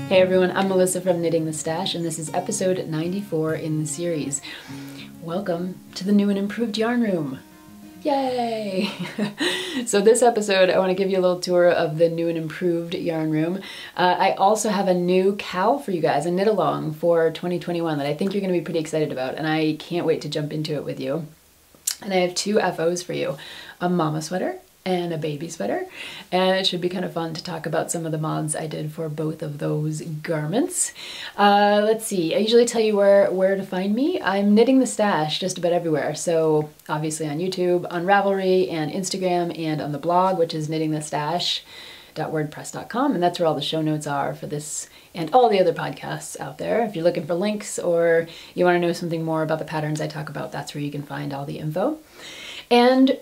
Hey everyone, I'm Melissa from Knitting the Stash, and this is episode 94 in the series. Welcome to the new and improved yarn room. Yay! So this episode, I want to give you a little tour of the new and improved yarn room. I also have a new KAL for you guys, a knit along for 2021 that I think you're going to be pretty excited about, and I can't wait to jump into it with you. And I have two FOs for you, a mama sweater and a baby sweater, and it should be kind of fun to talk about some of the mods I did for both of those garments. Let's see, I usually tell you where to find me. I'm Knitting the Stash just about everywhere, so obviously on YouTube, on Ravelry, and Instagram, and on the blog, which is knittingthestash.wordpress.com, and that's where all the show notes are for this and all the other podcasts out there. If you're looking for links or you want to know something more about the patterns I talk about, that's where you can find all the info. And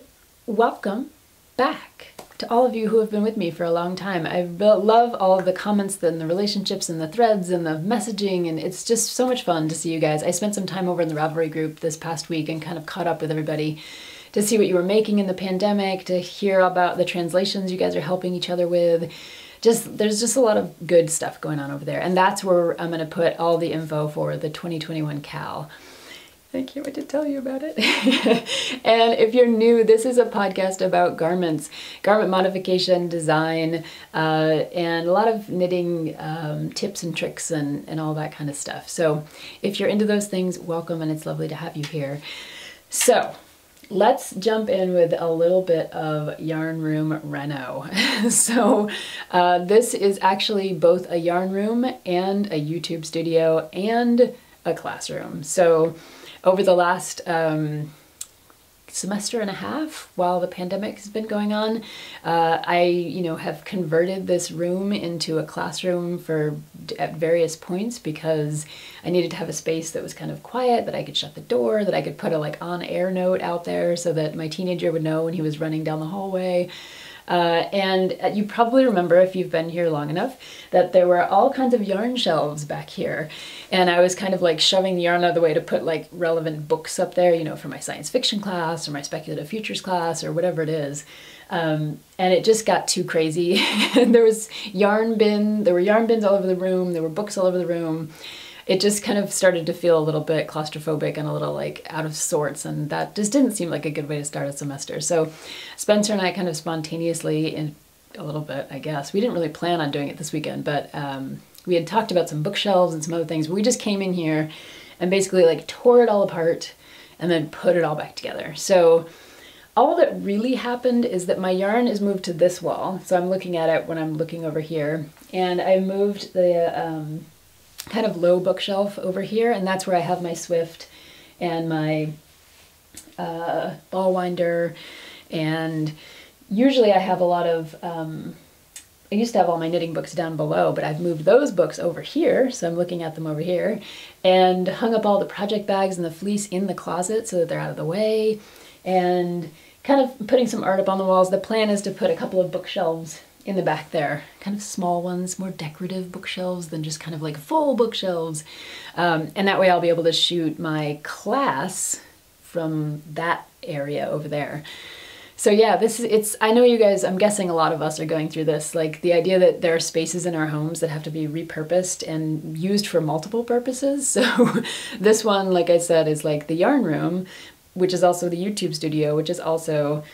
welcome back to all of you who have been with me for a long time. I love all of the comments and the relationships and the threads and the messaging, and it's just so much fun to see you guys. I spent some time over in the Ravelry group this past week and kind of caught up with everybody to see what you were making in the pandemic, to hear about the translations you guys are helping each other with. There's just a lot of good stuff going on over there, and that's where I'm going to put all the info for the 2021 KAL. I can't wait to tell you about it. And if you're new, this is a podcast about garments, garment modification, design, and a lot of knitting tips and tricks and all that kind of stuff. So if you're into those things, welcome, and it's lovely to have you here. So let's jump in with a little bit of yarn room reno. So this is actually both a yarn room and a YouTube studio and a classroom. So over the last semester and a half, while the pandemic has been going on, I have converted this room into a classroom at various points because I needed to have a space that was kind of quiet, that I could shut the door, that I could put a on-air note out there so that my teenager would know when he was running down the hallway. And you probably remember, if you've been here long enough, that there were all kinds of yarn shelves back here. And I was kind of shoving the yarn out of the way to put relevant books up there, for my science fiction class or my speculative futures class or whatever it is. And it just got too crazy. There were yarn bins all over the room. There were books all over the room. It just kind of started to feel a little bit claustrophobic and a little out of sorts, and that just didn't seem like a good way to start a semester. So Spencer and I kind of spontaneously, in a little bit, I guess, we didn't really plan on doing it this weekend, but we had talked about some bookshelves and some other things. We just came in here and basically tore it all apart and then put it all back together. So all that really happened is that my yarn is moved to this wall. So I'm looking at it when I'm looking over here, and I moved the kind of low bookshelf over here, and that's where I have my Swift and my ball winder, and usually I have a lot of, I used to have all my knitting books down below, but I've moved those books over here, so I'm looking at them over here, and hung up all the project bags and the fleece in the closet so that they're out of the way, and kind of putting some art up on the walls. The plan is to put a couple of bookshelves in the back there, kind of small ones, more decorative bookshelves than just kind of full bookshelves. And that way I'll be able to shoot my class from that area over there. So yeah, I know you guys, I'm guessing a lot of us are going through this, the idea that there are spaces in our homes that have to be repurposed and used for multiple purposes. So this one, like I said, is the yarn room, which is also the YouTube studio, which is also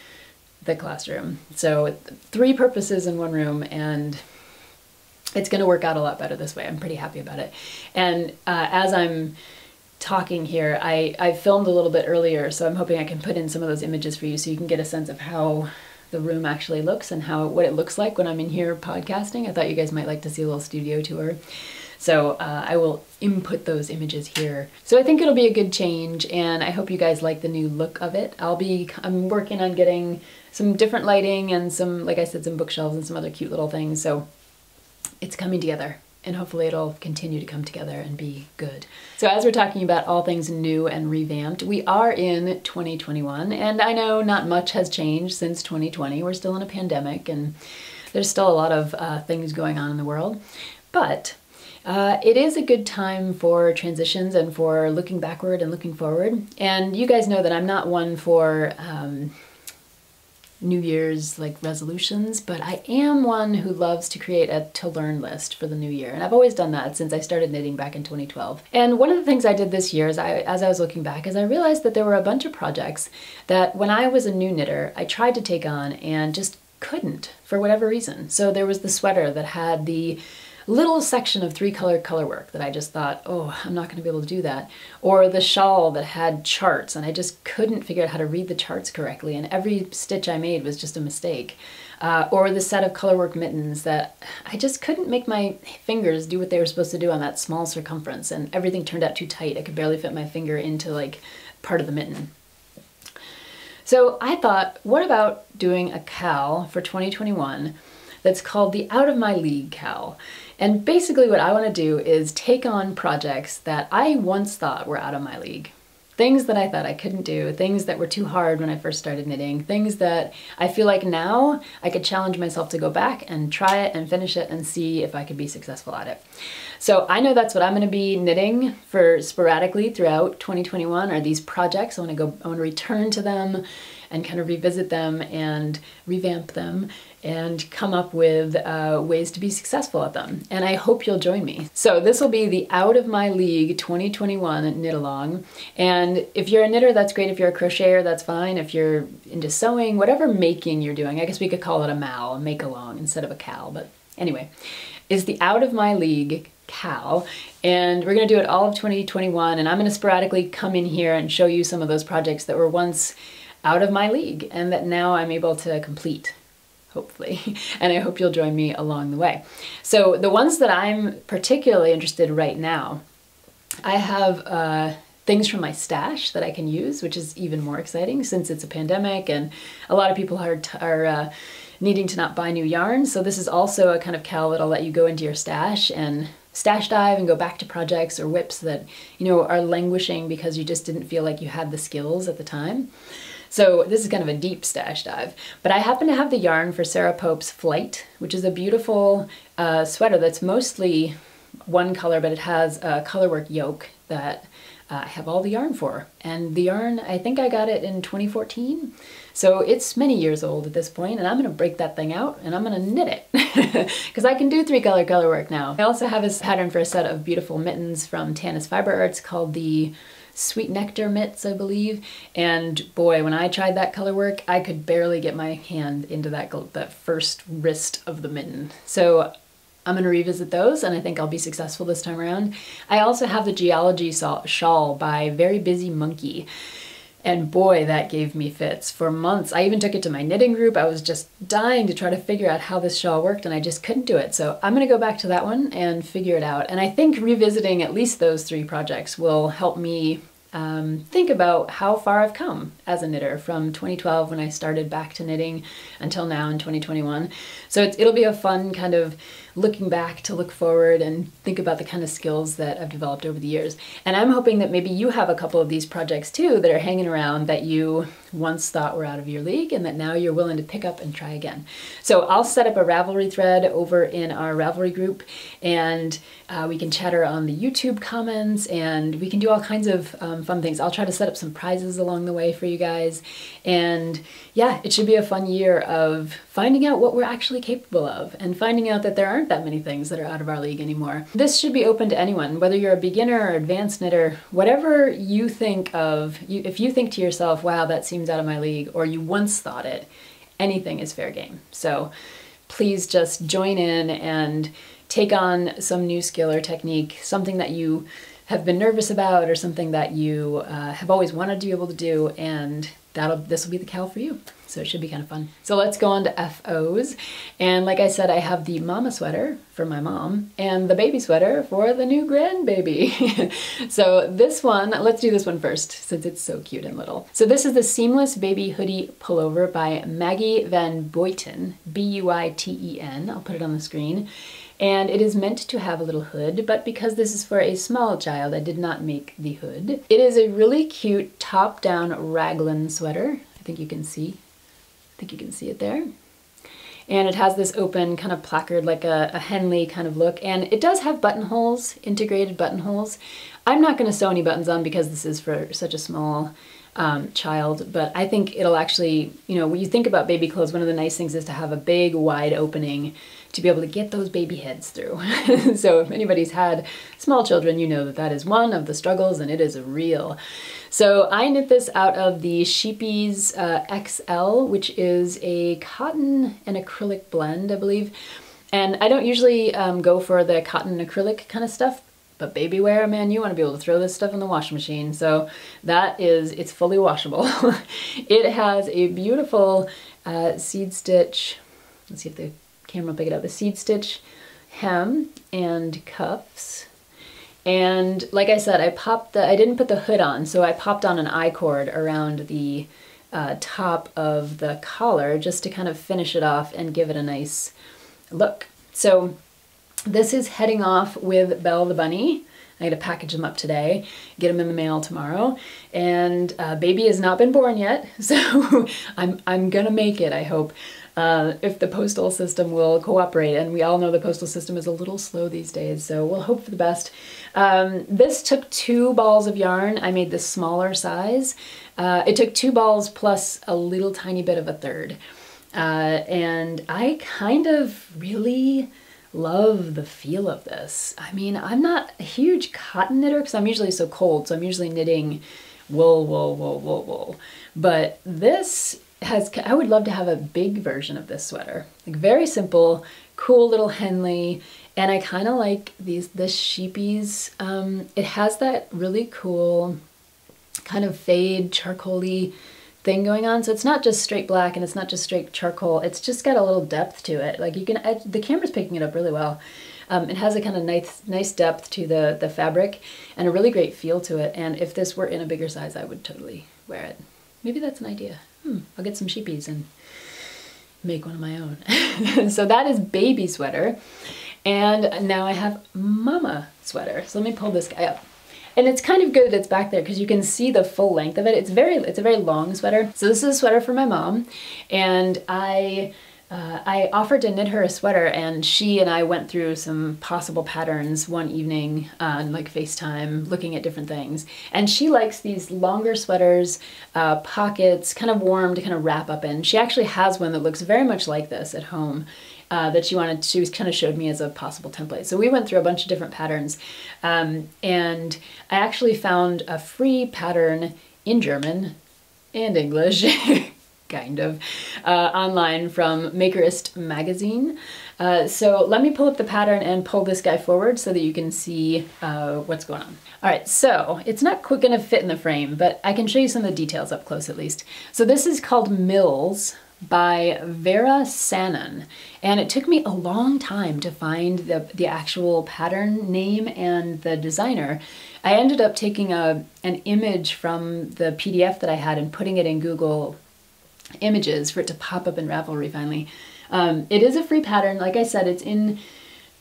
the classroom. So 3 purposes in one room, and it's going to work out a lot better this way. I'm pretty happy about it. And as I'm talking here, I filmed a little bit earlier, so I'm hoping I can put in some of those images for you so you can get a sense of how the room actually looks and what it looks like when I'm in here podcasting. I thought you guys might like to see a little studio tour. So I will input those images here. So I think it'll be a good change, and I hope you guys like the new look of it. I'm working on getting some different lighting and some, like I said, some bookshelves and some other cute little things. So it's coming together, and hopefully it'll continue to come together and be good. So as we're talking about all things new and revamped, we are in 2021, and I know not much has changed since 2020. We're still in a pandemic, and there's still a lot of things going on in the world, but it is a good time for transitions and for looking backward and looking forward. And you guys know that I'm not one for New Year's like resolutions, but I am one who loves to create a to learn list for the new year. And I've always done that since I started knitting back in 2012. And one of the things I did this year, as I was looking back, is I realized that there were a bunch of projects that when I was a new knitter, I tried to take on and just couldn't for whatever reason. So there was the sweater that had the little section of 3-color color work that I just thought, oh, I'm not going to be able to do that. Or the shawl that had charts and I just couldn't figure out how to read the charts correctly and every stitch I made was just a mistake. Or the set of colorwork mittens that I just couldn't make my fingers do what they were supposed to do on that small circumference and everything turned out too tight. I could barely fit my finger into like part of the mitten. So I thought, what about doing a KAL for 2021 that's called the Out of My League KAL? And basically what I want to do is take on projects that I once thought were out of my league. Things that I thought I couldn't do, things that were too hard when I first started knitting, things that I feel like now I could challenge myself to go back and try it and finish it and see if I could be successful at it. So I know that's what I'm going to be knitting for sporadically throughout 2021 are these projects. I want to return to them and kind of revisit them and revamp them and come up with ways to be successful at them. And I hope you'll join me. So this will be the Out of My League 2021 knit along. And if you're a knitter, that's great. If you're a crocheter, that's fine. If you're into sewing, whatever making you're doing, I guess we could call it a MAL, a make along instead of a KAL. But anyway, is the Out of My League KAL, and we're going to do it all of 2021. And I'm going to sporadically come in here and show you some of those projects that were once out of my league and that now I'm able to complete, hopefully, and I hope you'll join me along the way. So the ones that I'm particularly interested in right now, I have things from my stash that I can use, which is even more exciting since it's a pandemic and a lot of people are needing to not buy new yarn. So this is also a kind of KAL that'll let you go into your stash and stash dive and go back to projects or whips that, you know, are languishing because you just didn't feel like you had the skills at the time. So this is kind of a deep stash dive, but I happen to have the yarn for Sarah Pope's Flight, which is a beautiful sweater that's mostly one color, but it has a colorwork yoke that I have all the yarn for. And the yarn, I think I got it in 2014. So it's many years old at this point, and I'm gonna break that thing out and I'm gonna knit it because I can do 3-color colorwork now. I also have a pattern for a set of beautiful mittens from Tanis Fiber Arts called the Sweet Nectar mitts, I believe, and boy, when I tried that color work, I could barely get my hand into that first wrist of the mitten. So I'm going to revisit those, and I think I'll be successful this time around. I also have the Geology shawl by Very Busy Monkey, and boy, that gave me fits for months. I even took it to my knitting group. I was just dying to try to figure out how this shawl worked, and I just couldn't do it. So I'm going to go back to that one and figure it out. And I think revisiting at least those 3 projects will help me think about how far I've come as a knitter from 2012 when I started back to knitting until now in 2021. So it'll be a fun kind of looking back to look forward and think about the kind of skills that I've developed over the years. And I'm hoping that maybe you have a couple of these projects too that are hanging around that you once thought were out of your league and that now you're willing to pick up and try again. So I'll set up a Ravelry thread over in our Ravelry group, and we can chatter on the YouTube comments, and we can do all kinds of fun things. I'll try to set up some prizes along the way for you guys. And yeah, it should be a fun year of finding out what we're actually capable of and finding out that there aren't that many things that are out of our league anymore. This should be open to anyone, whether you're a beginner or advanced knitter, whatever you think of, if you think to yourself, wow, that seems out of my league, or you once thought it, anything is fair game. So please just join in and take on some new skill or technique, something that you have been nervous about or something that you have always wanted to be able to do, and this will be the KAL for you. So it should be kind of fun. So let's go on to FOs. And like I said, I have the mama sweater for my mom and the baby sweater for the new grandbaby. So this one, let's do this one first since it's so cute and little. So this is the Seamless Baby Hoodie Pullover by Maggie Van Buiten, B-U-I-T-E-N. I'll put it on the screen. And it is meant to have a little hood, but because this is for a small child, I did not make the hood. It is a really cute top-down raglan sweater. I think you can see it there. And it has this open kind of placard, like a Henley kind of look. And it does have buttonholes, integrated buttonholes. I'm not gonna sew any buttons on because this is for such a small child, but I think it'll actually, you know, when you think about baby clothes, one of the nice things is to have a big wide opening to be able to get those baby heads through. So if anybody's had small children, you know that that is one of the struggles, and it is real. So I knit this out of the Sheepies XL, which is a cotton and acrylic blend, I believe. And I don't usually go for the cotton acrylic kind of stuff, but baby wear, man, you want to be able to throw this stuff in the washing machine. So that is, it's fully washable. It has a beautiful seed stitch, let's see if the camera will pick it up, a seed stitch hem and cuffs. And like I said, I didn't put the hood on, so I popped on an I-cord around the top of the collar just to kind of finish it off and give it a nice look. So this is heading off with Belle the bunny. I gotta package them up today, get them in the mail tomorrow, and baby has not been born yet, so I'm gonna make it, I hope, if the postal system will cooperate, and we all know the postal system is a little slow these days, so we'll hope for the best. This took 2 balls of yarn. I made the smaller size. It took 2 balls plus a little tiny bit of a third, and I kind of really love the feel of this. I mean, I'm not a huge cotton knitter because I'm usually so cold, so I'm usually knitting wool, wool, wool, wool, wool. But this has, I would love to have a big version of this sweater. Like very simple, cool little Henley, and I kind of like this Sheepies. It has that really cool kind of fade charcoal-y thing going on. So it's not just straight black and it's not just straight charcoal. It's just got a little depth to it. Like you can, the camera's picking it up really well. It has a kind of nice depth to the fabric and a really great feel to it. And if this were in a bigger size, I would totally wear it. Maybe that's an idea. I'll get some Sheepies and make one of my own. So that is baby sweater. And now I have mama sweater. So let me pull this guy up. And it's kind of good that it's back there because you can see the full length of it. It's a very long sweater. So this is a sweater for my mom, and I offered to knit her a sweater, and she and I went through some possible patterns one evening on like FaceTime, looking at different things. And she likes these longer sweaters, pockets, kind of warm to kind of wrap up in. She actually has one that looks very much like this at home. That she kind of showed me as a possible template. So we went through a bunch of different patterns, and I actually found a free pattern in German and English, kind of, online from Makerist magazine. So let me pull up the pattern and pull this guy forward so that you can see what's going on. All right, so it's not quite gonna fit in the frame, but I can show you some of the details up close at least. So this is called Mills by Vera Sannon, and it took me a long time to find the actual pattern name and the designer. I ended up taking an image from the PDF that I had and putting it in Google Images for it to pop up in Ravelry finally. It is a free pattern. Like I said, it's in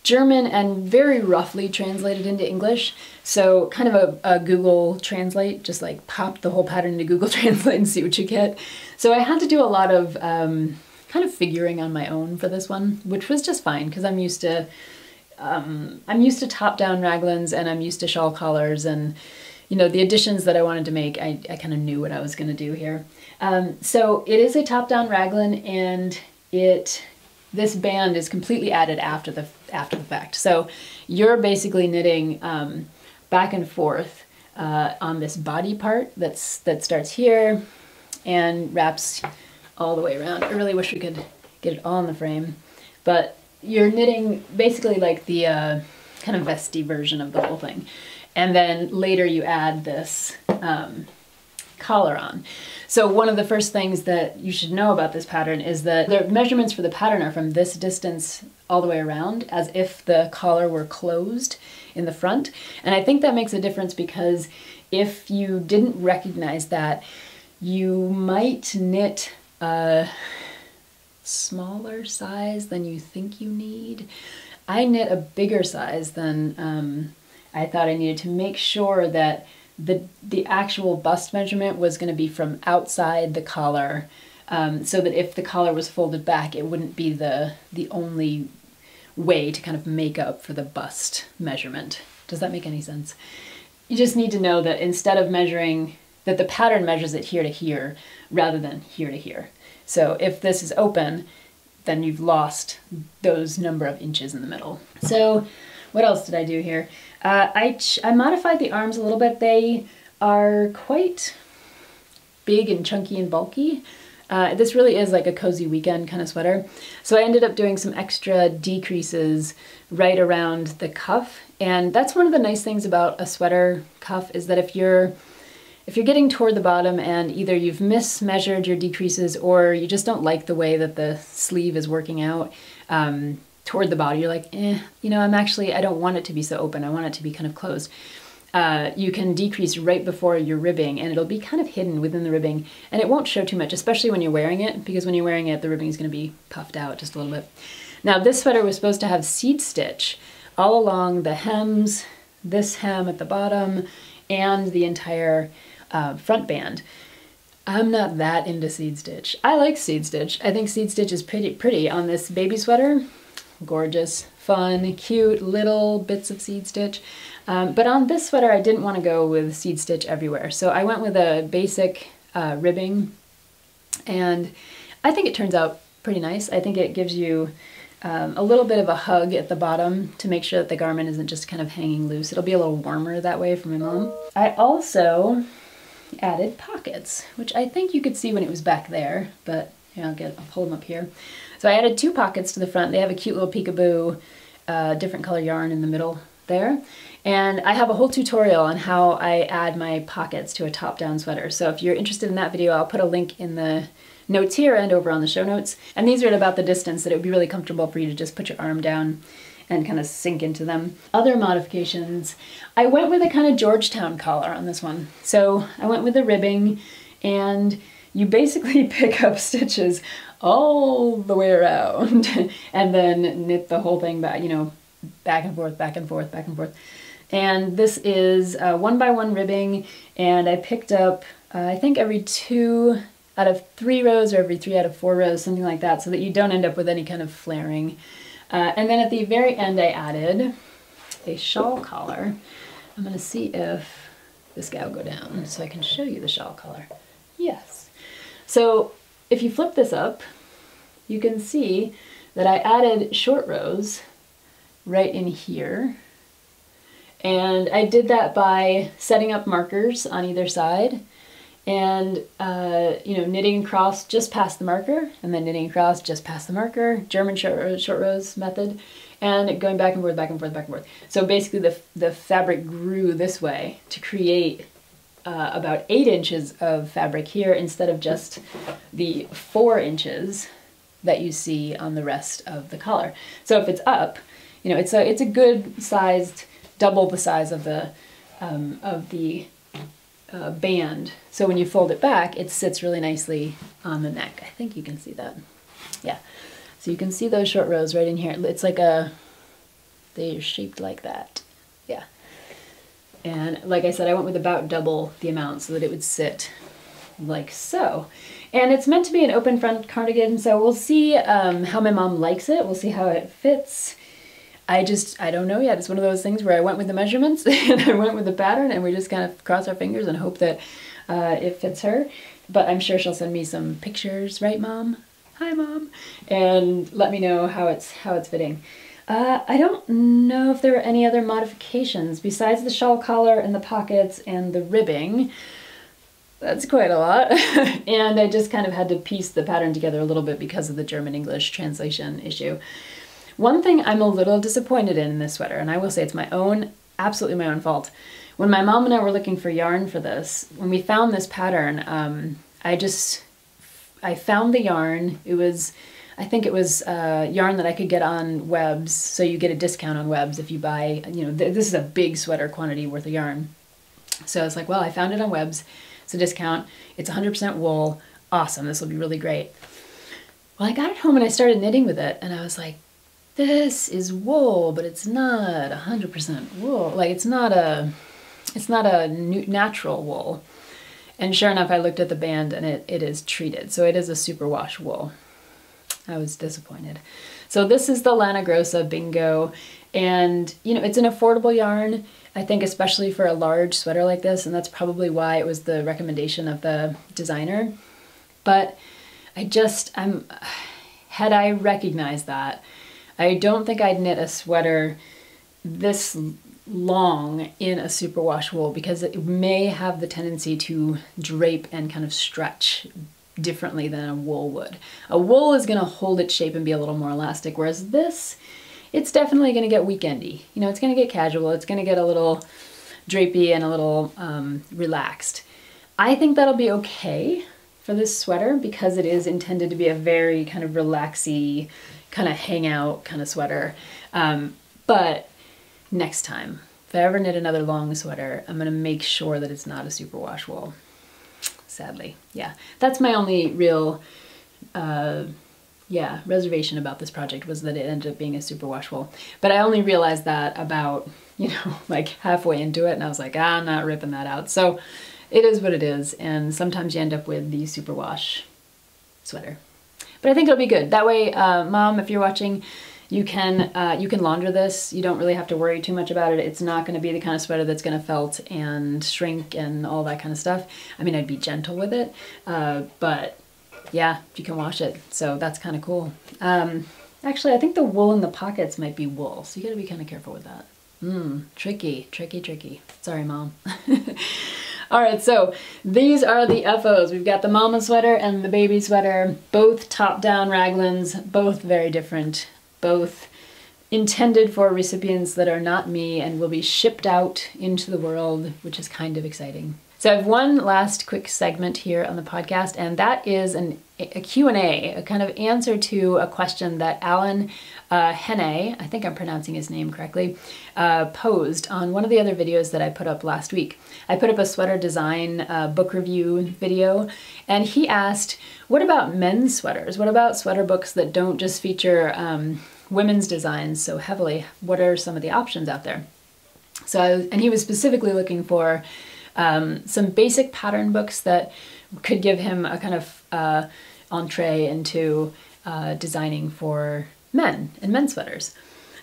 German and very roughly translated into English. So kind of a Google Translate, just like pop the whole pattern into Google Translate and see what you get. So I had to do a lot of kind of figuring on my own for this one, which was just fine because I'm used to top-down raglans and I'm used to shawl collars, and you know, the additions that I wanted to make, I kind of knew what I was going to do here. So it is a top-down raglan, and this band is completely added after the fact. So you're basically knitting back and forth on this body part that starts here and wraps all the way around. I really wish we could get it all in the frame, but you're knitting basically like the kind of vesty version of the whole thing. And then later you add this collar on. So one of the first things that you should know about this pattern is that the measurements for the pattern are from this distance all the way around, as if the collar were closed in the front. And I think that makes a difference because if you didn't recognize that, you might knit a smaller size than you think you need. I knit a bigger size than I thought I needed to make sure that the actual bust measurement was going to be from outside the collar, so that if the collar was folded back, it wouldn't be the only way to kind of make up for the bust measurement. Does that make any sense? You just need to know that instead of measuring that the pattern measures it here to here rather than here to here. So if this is open, then you've lost those number of inches in the middle. So what else did I do here? I modified the arms a little bit. They are quite big and chunky and bulky. This really is like a cozy weekend kind of sweater. So I ended up doing some extra decreases right around the cuff. And that's one of the nice things about a sweater cuff, is that if you're getting toward the bottom and either you've mismeasured your decreases or you just don't like the way that the sleeve is working out toward the body, you're like, you know, I don't want it to be so open. I want it to be kind of closed. You can decrease right before your ribbing and it'll be kind of hidden within the ribbing and it won't show too much, especially when you're wearing it, because when you're wearing it, the ribbing is going to be puffed out just a little bit. Now this sweater was supposed to have seed stitch all along the hems, this hem at the bottom, and the entire front band. I'm not that into seed stitch. I like seed stitch. I think seed stitch is pretty on this baby sweater. Gorgeous, fun, cute little bits of seed stitch. But on this sweater, I didn't want to go with seed stitch everywhere. So I went with a basic ribbing, and I think it turns out pretty nice. I think it gives you a little bit of a hug at the bottom to make sure that the garment isn't just kind of hanging loose. It'll be a little warmer that way for my mom. I also added pockets, which I think you could see when it was back there, but here, I'll hold them up here. So I added 2 pockets to the front. They have a cute little peekaboo, different color yarn in the middle there. And I have a whole tutorial on how I add my pockets to a top-down sweater. So if you're interested in that video, I'll put a link in the notes here and over on the show notes. And these are at about the distance that it would be really comfortable for you to just put your arm down and kind of sink into them. Other modifications, I went with a kind of Georgetown collar on this one. So I went with the ribbing, and you basically pick up stitches all the way around and then knit the whole thing back, you know, back and forth, back and forth, back and forth. And this is 1x1 ribbing, and I picked up, I think every 2 out of 3 rows or every 3 out of 4 rows, something like that, so that you don't end up with any kind of flaring. And then at the very end, I added a shawl collar. I'm gonna see if this guy will go down so I can show you the shawl collar. Yes. So if you flip this up, you can see that I added short rows right in here. And I did that by setting up markers on either side and, you know, knitting across just past the marker and then knitting across just past the marker, German short rows method, and going back and forth, back and forth, back and forth. So basically the fabric grew this way to create about 8 inches of fabric here instead of just the 4 inches that you see on the rest of the collar. So if it's up, you know, it's a good sized, double the size of the band. So when you fold it back, it sits really nicely on the neck. I think you can see that. Yeah. So you can see those short rows right in here. It's like they're shaped like that. Yeah. And like I said, I went with about double the amount so that it would sit like so. And it's meant to be an open front cardigan, so we'll see how my mom likes it. We'll see how it fits. I don't know yet. It's one of those things where I went with the measurements and I went with the pattern, and we just kind of cross our fingers and hope that it fits her. But I'm sure she'll send me some pictures, right, Mom? Hi, Mom. And let me know how it's fitting. I don't know if there are any other modifications besides the shawl collar and the pockets and the ribbing. That's quite a lot. And I just kind of had to piece the pattern together a little bit because of the German-English translation issue. One thing I'm a little disappointed in this sweater, and I will say it's my own, absolutely my own fault. When my mom and I were looking for yarn for this, when we found this pattern, I found the yarn. I think it was yarn that I could get on Webs, so you get a discount on Webs if you buy, you know, this is a big sweater quantity worth of yarn. So I was like, well, I found it on Webs, it's a discount, it's 100% wool, awesome, this will be really great. Well, I got it home and I started knitting with it, and I was like, this is wool, but it's not 100% wool. Like, it's not a natural wool. And sure enough, I looked at the band and it is treated. So it is a superwash wool. I was disappointed. So this is the Lana Grossa Bingo, And, you know, it's an affordable yarn, I think, especially for a large sweater like this, and that's probably why it was the recommendation of the designer. But had I recognized that, I don't think I'd knit a sweater this long in a superwash wool, because it may have the tendency to drape and kind of stretch differently than a wool would. A wool is going to hold its shape and be a little more elastic, whereas this, it's definitely going to get weekendy. You know, it's going to get casual, it's going to get a little drapey and a little relaxed. I think that'll be okay for this sweater because it is intended to be a very kind of relaxy, kind of hangout kind of sweater. But next time, if I ever knit another long sweater, I'm gonna make sure that it's not a superwash wool. Sadly, yeah. That's my only real, reservation about this project, was that it ended up being a superwash wool. But I only realized that about, you know, like halfway into it, and I was like, I'm not ripping that out. So it is what it is, and sometimes you end up with the superwash sweater. But I think it'll be good. That way, Mom, if you're watching, you can launder this. You don't really have to worry too much about it. It's not going to be the kind of sweater that's going to felt and shrink and all that kind of stuff. I mean, I'd be gentle with it, but yeah, you can wash it. So that's kind of cool. Actually, I think the wool in the pockets might be wool, so you got to be kind of careful with that. Tricky, tricky, tricky. Sorry, Mom. All right, so these are the FOs. We've got the mama sweater and the baby sweater, both top-down raglans, both very different, both intended for recipients that are not me and will be shipped out into the world, which is kind of exciting. So I have one last quick segment here on the podcast, and that is a Q&A, a kind of answer to a question that Alan Henne, I think I'm pronouncing his name correctly, posed on one of the other videos that I put up last week. I put up a sweater design book review video, and he asked, what about men's sweaters? What about sweater books that don't just feature women's designs so heavily? What are some of the options out there? And he was specifically looking for some basic pattern books that could give him a kind of entree into designing for men and men's sweaters.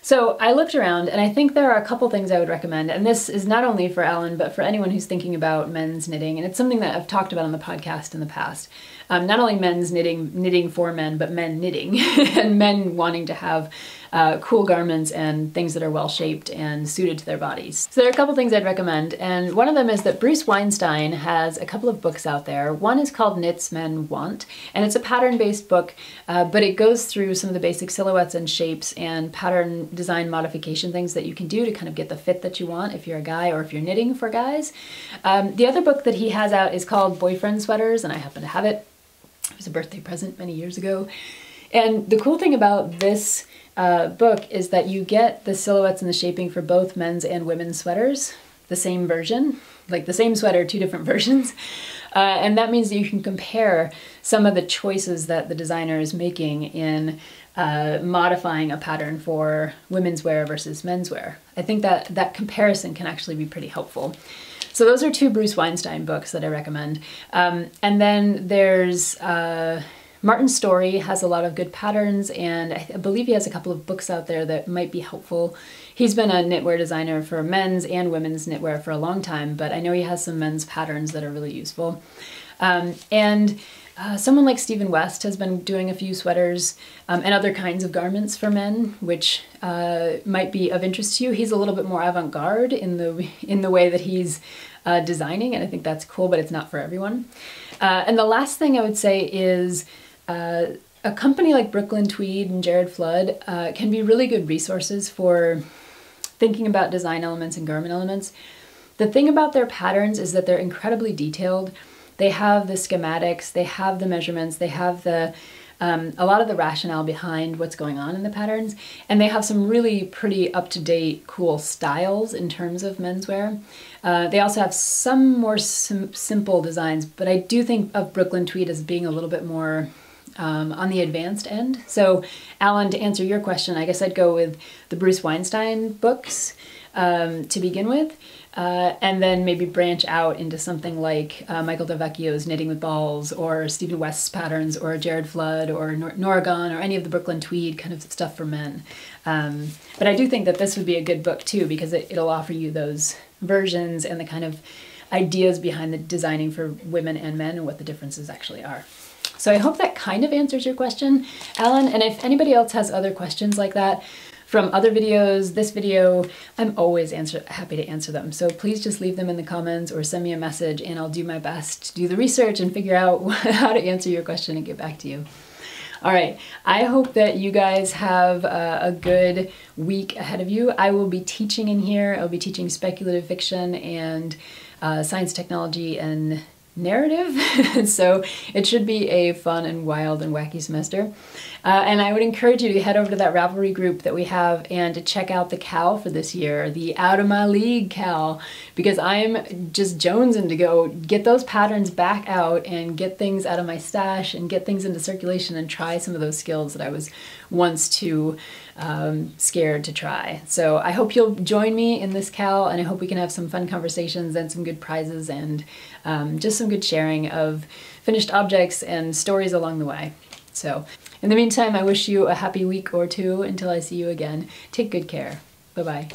So I looked around, and I think there are a couple things I would recommend, and this is not only for Alan, but for anyone who's thinking about men's knitting, and it's something that I've talked about on the podcast in the past. Not only men's knitting for men, but men knitting, and men wanting to have cool garments and things that are well-shaped and suited to their bodies. So there are a couple things I'd recommend, and one of them is that Bruce Weinstein has a couple of books out there. One is called Knits Men Want, and it's a pattern-based book, but it goes through some of the basic silhouettes and shapes and pattern design modification things that you can do to kind of get the fit that you want if you're a guy or if you're knitting for guys. The other book that he has out is called Boyfriend Sweaters, and I happen to have it. It was a birthday present many years ago. And the cool thing about this book is that you get the silhouettes and the shaping for both men's and women's sweaters, the same version, like the same sweater, two different versions. And that means that you can compare some of the choices that the designer is making in modifying a pattern for women's wear versus men's wear. I think that that comparison can actually be pretty helpful. So those are two Bruce Weinstein books that I recommend. And then there's Martin Story has a lot of good patterns, and I believe he has a couple of books out there that might be helpful. He's been a knitwear designer for men's and women's knitwear for a long time, but I know he has some men's patterns that are really useful. Someone like Stephen West has been doing a few sweaters and other kinds of garments for men, which might be of interest to you. He's a little bit more avant-garde in the way that he's designing, and I think that's cool, but it's not for everyone. And the last thing I would say is a company like Brooklyn Tweed and Jared Flood can be really good resources for thinking about design elements and garment elements. The thing about their patterns is that they're incredibly detailed. They have the schematics, they have the measurements, they have the a lot of the rationale behind what's going on in the patterns, and they have some really pretty up-to-date, cool styles in terms of menswear. They also have some more simple designs, but I do think of Brooklyn Tweed as being a little bit more on the advanced end. So, Alan, to answer your question, I guess I'd go with the Bruce Weinstein books. to begin with, and then maybe branch out into something like Michael Delvecchio's Knitting with Balls, or Stephen West's patterns, or Jared Flood, or Noragon, or any of the Brooklyn Tweed kind of stuff for men. But I do think that this would be a good book too, because it'll offer you those versions and the kind of ideas behind the designing for women and men and what the differences actually are. So I hope that kind of answers your question, Alan. And if anybody else has other questions like that from other videos, this video, I'm always happy to answer them. So please just leave them in the comments or send me a message, and I'll do my best to do the research and figure out how to answer your question and get back to you. All right, I hope that you guys have a good week ahead of you. I will be teaching in here. I'll be teaching speculative fiction and science, technology, and narrative. So it should be a fun and wild and wacky semester. And I would encourage you to head over to that Ravelry group that we have and to check out the KAL for this year, the Out of My League KAL, because I'm just jonesing to go get those patterns back out and get things out of my stash and get things into circulation and try some of those skills that I was once too scared to try. So I hope you'll join me in this KAL, and I hope we can have some fun conversations and some good prizes and just some good sharing of finished objects and stories along the way. So in the meantime, I wish you a happy week or two until I see you again. Take good care. Bye-bye.